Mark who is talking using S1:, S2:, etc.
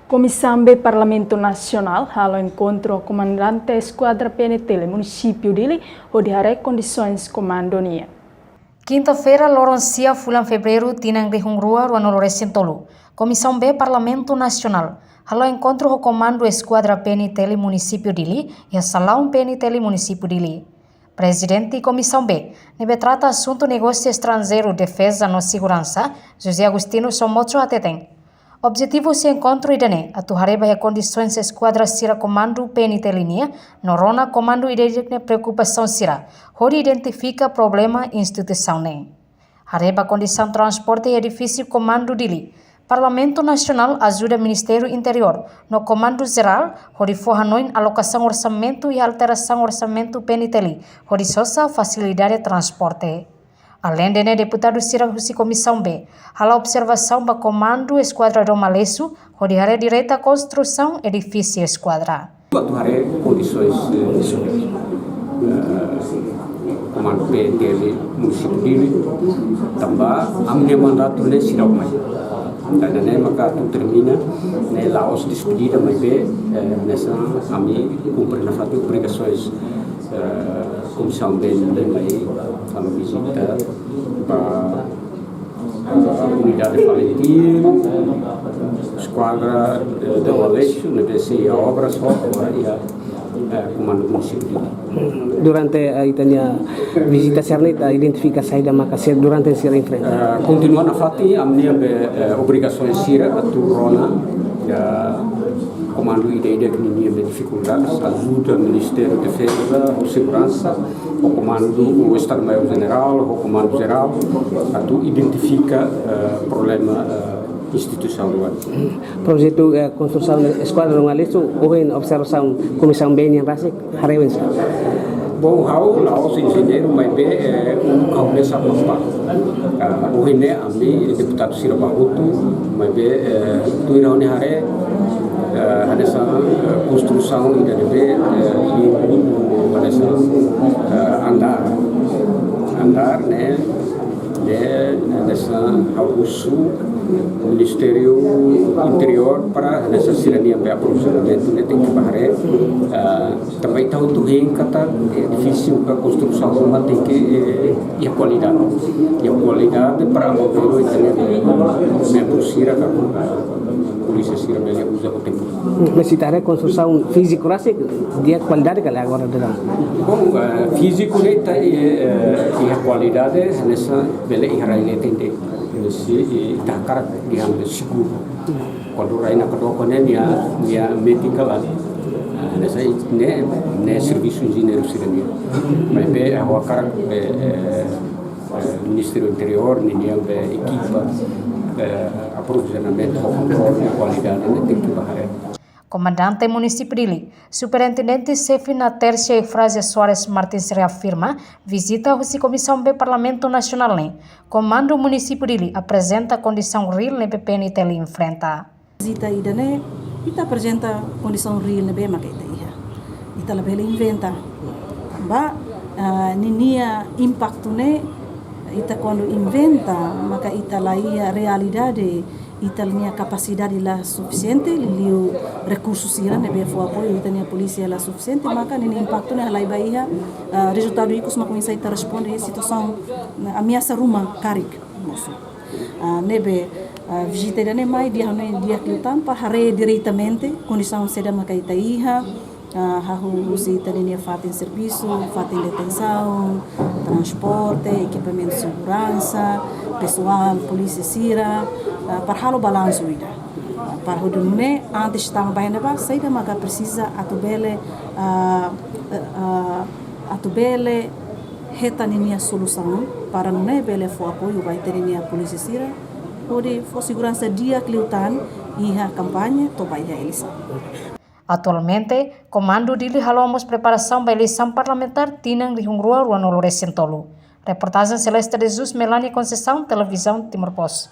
S1: Comissão B Parlamento Nacional halo encontro comandante esquadra PNT município dele onde haré condições comandonia.
S2: Quinta-feira, Loroncia, Fulan Fevereiro, Tinang Rihungrua, Ruano Loresentolo. Comissão B Parlamento Nacional halo encontro o comando esquadra PNT município dele e a salão PNT município dele. Presidente e Comissão B, nebe trata assunto negócio estrangeiro, defesa e segurança, José Agostino Somotro Ateteng. Objetivo se encontro idane atuhareba e condições esquadra sira comando PNT linha, norona comando identifica preocupação sira, onde identifica problema instituição ne. Hareba condição transporte e edifício comando dili. Parlamento Nacional ajuda Ministério Interior no Comando Geral, onde forranoin alocação orçamento e alteração orçamento PNT, onde sosa facilidade de transporte. Além de deputado Sira Husi Comissão B, a observação do Comando Esquadra do Malesso, onde hará direita à construção edifício esquadra.
S3: Atuaré condições Comando B dele, município dele, também a minha mandato lhe será o mais. Dan maka tu termina ne laos despedida mas nessa a mim cumprir na fato obrigações comissão B também a visita para a unidade Valentim, esquadra de Valeixo, a obra só e comando municipal.
S4: Durante a visita Cernita, identifica a saída Macassar durante a sua frente?
S3: Continuando a fazer, a minha obrigações sira a turona, comando ideia que ninguém tem dificuldades, ajuda o Ministério da Defesa, a Segurança, o comando, o Estado-Maior-General, o comando geral, a tu identifica problema instituição do ano.
S4: Projeto construção esquadra do Malesso, ou em observação comissão B em Rasik, Harewen.
S3: Bom, lá os engenheiros, mas começa a passar. Hoje né, a mim deputado Ciro Barroto, mas tu irá onde haré nessa construção e deve andar né nessa Augusto Ministério Interior para nessa cidadania para aprovisionamento né tem que barrer também está muito ruim kata é difícil a construção mas tem que e a qualidade para o membro Sira polícia Sira bem usa o tempo.
S4: Mas se está a construção física de qualidade que agora dá.
S3: Bom, físico né e a qualidade nessa bela irraile tem nesse takar digamos seguro quando raina kedua né dia medical nessa né serviço engenheiro cidadania mas a cara Ministério Interior ninguém equipa aprovisionamento controle de qualidade tem que barrar.
S2: Comandante município dele, Superintendente Sefina Tercia e Frase Soares Martins reafirma visita a Comissão B Parlamento Nacional. Comando município dele apresenta a condição real na PNT ele enfrenta.
S5: Visita ida né, ita apresenta condição real na B maqueta ia. Ita lebih inventa. Ba ninia impacto né, ita quando inventa maka ita lá ia realidade. Ita tinha capacidade lá suficiente, liu recursos ira nebe fo apoio, ita tinha polícia lá suficiente, maka nini impacto né lá ibaia resultado isso mas começa a responde a situação ameaça rumah karik moço nebe visita né mai dia kliutan para hare diretamente condição seda maka ita iha hahu usi tania fatin serviço, fatin detenção, transporte, equipamento de segurança, pessoal, polícia Sira, para halo balanço ida. Para o dumne antes estava bem na base, saída maga precisa atubele reta ninia solução para não é bele for apoio vai ter ninia polícia Sira, onde for segurança dia kliutan iha campanha to vai eles.
S2: Atualmente, comando dele halomos preparação para a eleição parlamentar Tinang Rihungrua Ruano Loresentolo. Reportagem Celeste de Jesus, Melania Conceição, Televisão Timor Post.